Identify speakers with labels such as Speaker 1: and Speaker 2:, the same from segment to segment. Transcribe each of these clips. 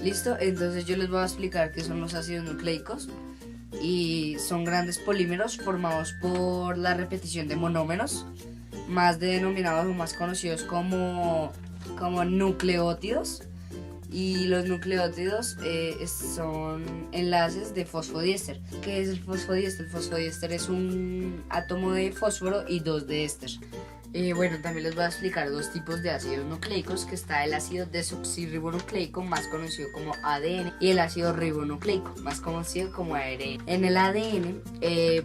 Speaker 1: Listo, entonces yo les voy a explicar qué son los ácidos nucleicos. Y son grandes polímeros formados por la repetición de monómeros, más denominados o más conocidos como nucleótidos. Y los nucleótidos son enlaces de fosfodiéster. ¿Qué es el fosfodiéster? El fosfodiéster es un átomo de fósforo y dos de éster. Bueno, también les voy a explicar dos tipos de ácidos nucleicos, que está el ácido desoxirribonucleico, más conocido como ADN, y el ácido ribonucleico, más conocido como ARN. En el ADN,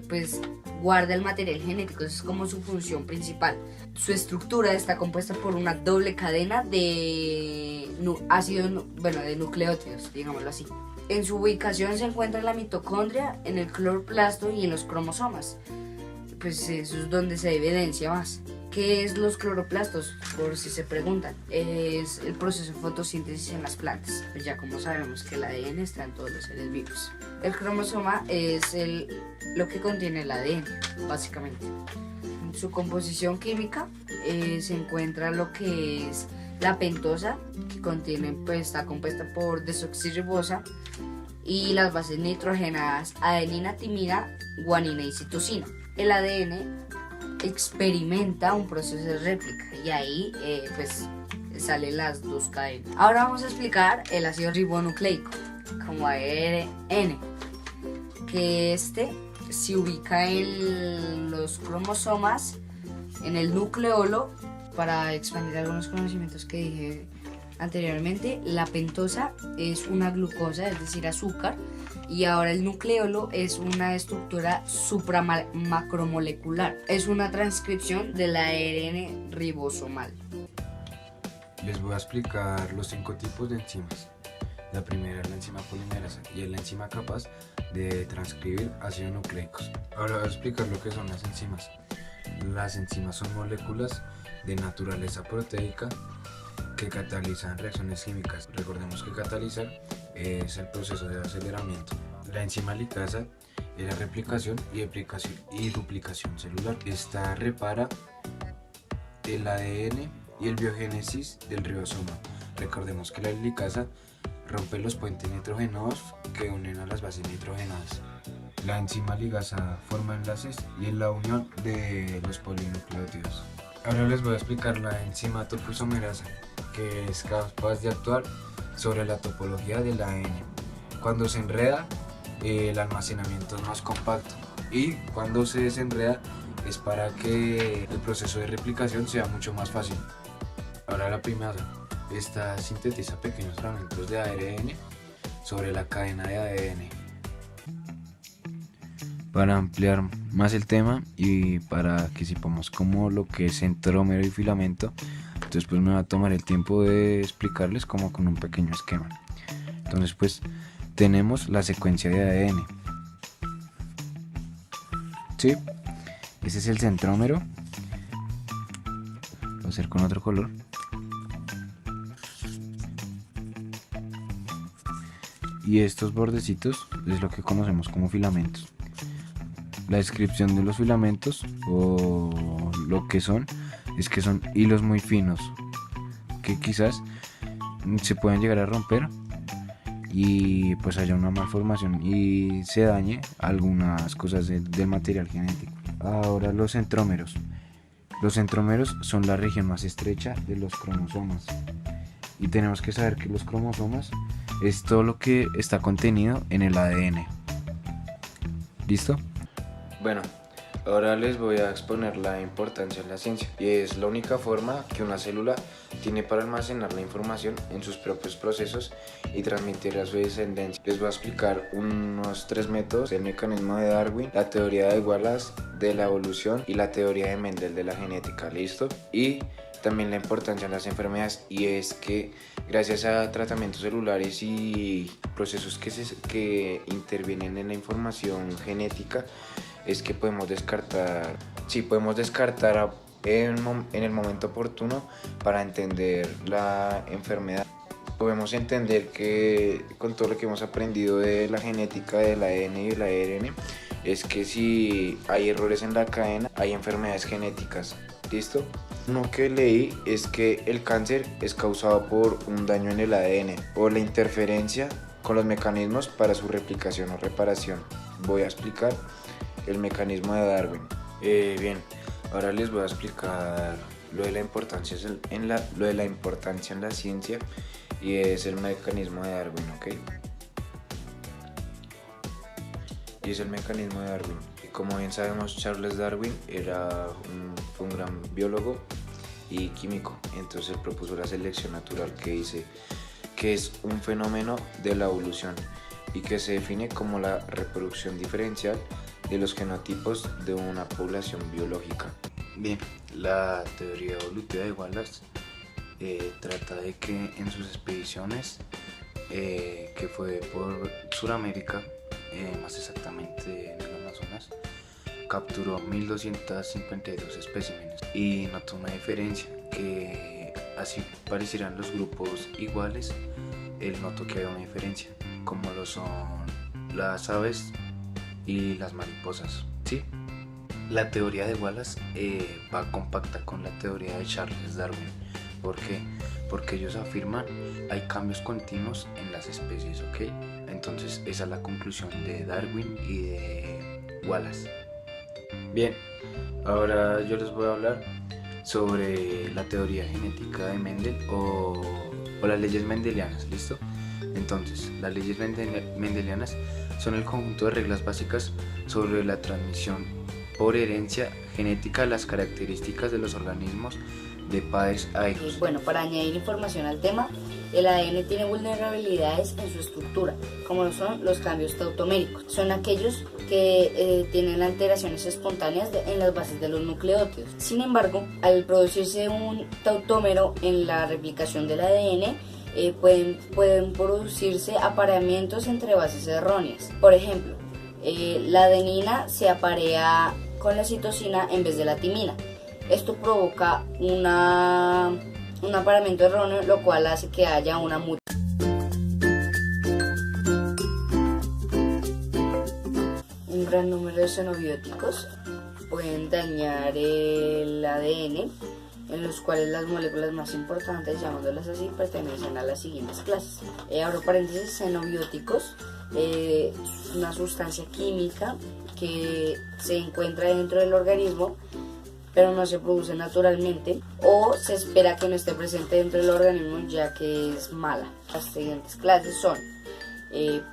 Speaker 1: pues guarda el material genético, esa es como su función principal. Su estructura está compuesta por una doble cadena de de nucleótidos, digámoslo así. En su ubicación se encuentra en la mitocondria, en el cloroplasto y en los cromosomas. Pues eso es donde se evidencia más. ¿Qué es los cloroplastos? Por si se preguntan, es el proceso de fotosíntesis en las plantas. Pues ya como sabemos que el ADN está en todos los seres vivos. El cromosoma es lo que contiene el ADN, básicamente. En su composición química se encuentra lo que es la pentosa, que contiene, pues está compuesta por desoxirribosa, y las bases nitrogenadas adenina, timina, guanina y citosina. El ADN experimenta un proceso de réplica y ahí pues salen las dos cadenas. Ahora vamos a explicar el ácido ribonucleico como ARN, que se ubica en los cromosomas, en el nucleolo. Para expandir algunos conocimientos que dije anteriormente, la pentosa es una glucosa, es decir, azúcar, y ahora el nucleolo es una estructura supramacromolecular. Es una transcripción del ARN ribosomal.
Speaker 2: Les voy a explicar los 5 tipos de enzimas. La primera es la enzima polimerasa y es la enzima capaz de transcribir ácidos nucleicos. Ahora voy a explicar lo que son las enzimas. Las enzimas son moléculas de naturaleza proteica que catalizan reacciones químicas. Recordemos que catalizar es el proceso de aceleramiento. La enzima ligasa es la replicación y duplicación celular. Esta repara el ADN y el biogénesis del ribosoma. Recordemos que la ligasa rompe los puentes nitrogenados que unen a las bases nitrogenadas. La enzima ligasa forma enlaces y es la unión de los polinucleótidos. Ahora les voy a explicar la enzima topoisomerasa, que es capaz de actuar sobre la topología del ADN. Cuando se enreda, el almacenamiento es más compacto, y cuando se desenreda es para que el proceso de replicación sea mucho más fácil. Ahora la primasa, esta sintetiza pequeños fragmentos de ARN sobre la cadena de ADN. Para ampliar más el tema y para que sepamos cómo lo que es centrómero y filamento, entonces pues me va a tomar el tiempo de explicarles como con un pequeño esquema. Entonces pues tenemos la secuencia de ADN. ¿Sí? Ese es el centrómero. Lo voy a hacer con otro color. Y estos bordecitos es lo que conocemos como filamentos. La descripción de los filamentos, o lo que son, es que son hilos muy finos que quizás se pueden llegar a romper y pues haya una malformación y se dañe algunas cosas del material genético. Ahora los centrómeros. Los centrómeros son la región más estrecha de los cromosomas, y tenemos que saber que los cromosomas es todo lo que está contenido en el ADN. ¿Listo? Bueno, ahora les voy a exponer la importancia de la ciencia, y es la única forma que una célula tiene para almacenar la información en sus propios procesos y transmitirla a su descendencia. Les voy a explicar unos 3 métodos: el mecanismo de Darwin, la teoría de Wallace de la evolución y la teoría de Mendel de la genética. ¿Listo? Y también la importancia de las enfermedades, y es que gracias a tratamientos celulares y procesos que intervienen en la información genética es que podemos descartar en el momento oportuno para entender la enfermedad. Podemos entender que con todo lo que hemos aprendido de la genética del ADN y del ARN, es que si hay errores en la cadena, hay enfermedades genéticas.
Speaker 3: ¿Listo? Uno que leí es que el cáncer es causado por un daño en el ADN o la interferencia con los mecanismos para su replicación o reparación. Voy a explicar el mecanismo de Darwin.
Speaker 2: Bien, ahora les voy a explicar lo de la importancia en la ciencia, y es el mecanismo de Darwin, ¿ok? Y es el mecanismo de Darwin. Y como bien sabemos, Charles Darwin fue un gran biólogo y químico. Entonces él propuso la selección natural, que dice que es un fenómeno de la evolución y que se define como la reproducción diferencial de los genotipos de una población biológica. Bien, la teoría evolutiva de Wallace trata de que en sus expediciones, que fue por Sudamérica, más exactamente en el Amazonas, capturó 1252 especímenes y notó una diferencia, que así parecieran los grupos iguales, él notó que había una diferencia, como lo son las aves y las mariposas, ¿sí? La teoría de Wallace va compacta con la teoría de Charles Darwin. ¿Por qué? Porque ellos afirman hay cambios continuos en las especies, ¿ok? Entonces esa es la conclusión de Darwin y de Wallace. Bien, ahora yo les voy a hablar sobre la teoría genética de Mendel o las leyes mendelianas, ¿listo? Entonces, las leyes mendelianas son el conjunto de reglas básicas sobre la transmisión por herencia genética de las características de los organismos de padres a hijos.
Speaker 1: Bueno, para añadir información al tema, el ADN tiene vulnerabilidades en su estructura, como son los cambios tautoméricos. Son aquellos que tienen alteraciones espontáneas en las bases de los nucleótidos. Sin embargo, al producirse un tautómero en la replicación del ADN, pueden producirse apareamientos entre bases erróneas. Por ejemplo, la adenina se aparea con la citosina en vez de la timina. Esto provoca un apareamiento erróneo, lo cual hace que haya una mutación. Un gran número de xenobióticos pueden dañar el ADN, en los cuales las moléculas más importantes, llamándolas así, pertenecen a las siguientes clases. Abro paréntesis, xenobióticos, una sustancia química que se encuentra dentro del organismo, pero no se produce naturalmente, o se espera que no esté presente dentro del organismo, ya que es mala. Las siguientes clases son,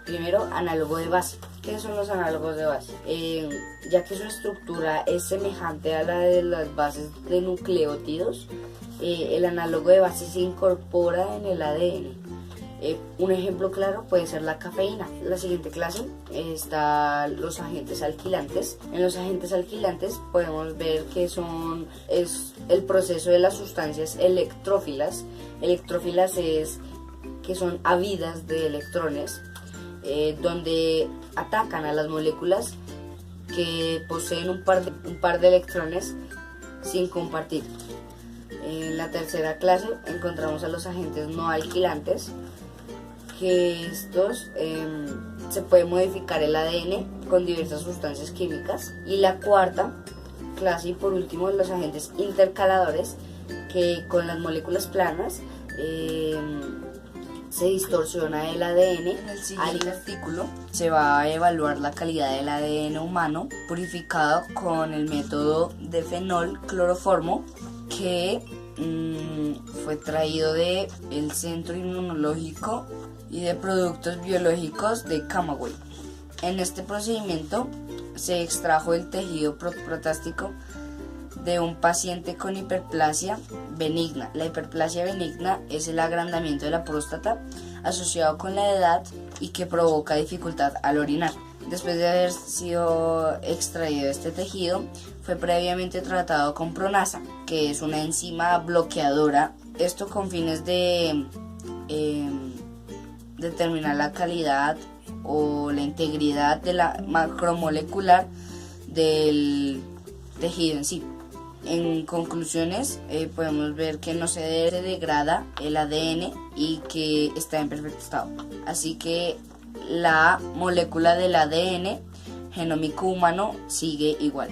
Speaker 1: primero, análogo de base. ¿Qué son los análogos de base? Ya que su estructura es semejante a la de las bases de nucleótidos, el análogo de base se incorpora en el ADN. Un ejemplo claro puede ser la cafeína. La siguiente clase está los agentes alquilantes. En los agentes alquilantes podemos ver que es el proceso de las sustancias electrófilas. Electrófilas es que son habidas de electrones, donde atacan a las moléculas que poseen un par de electrones sin compartir. En la tercera clase encontramos a los agentes no alquilantes, que estos se puede modificar el ADN con diversas sustancias químicas. Y la cuarta clase, y por último, los agentes intercaladores, que con las moléculas planas se distorsiona el ADN. En el siguiente artículo se va a evaluar la calidad del ADN humano purificado con el método de fenol cloroformo, que fue traído del Centro Inmunológico y de Productos Biológicos de Camagüey. En este procedimiento se extrajo el tejido protástico de un paciente con hiperplasia benigna. La hiperplasia benigna es el agrandamiento de la próstata asociado con la edad y que provoca dificultad al orinar. Después de haber sido extraído este tejido, fue previamente tratado con pronasa, que es una enzima bloqueadora. Esto con fines de determinar la calidad o la integridad de la macromolecular del tejido en sí. En conclusiones, podemos ver que no se degrada el ADN y que está en perfecto estado. Así que la molécula del ADN genómico humano sigue igual.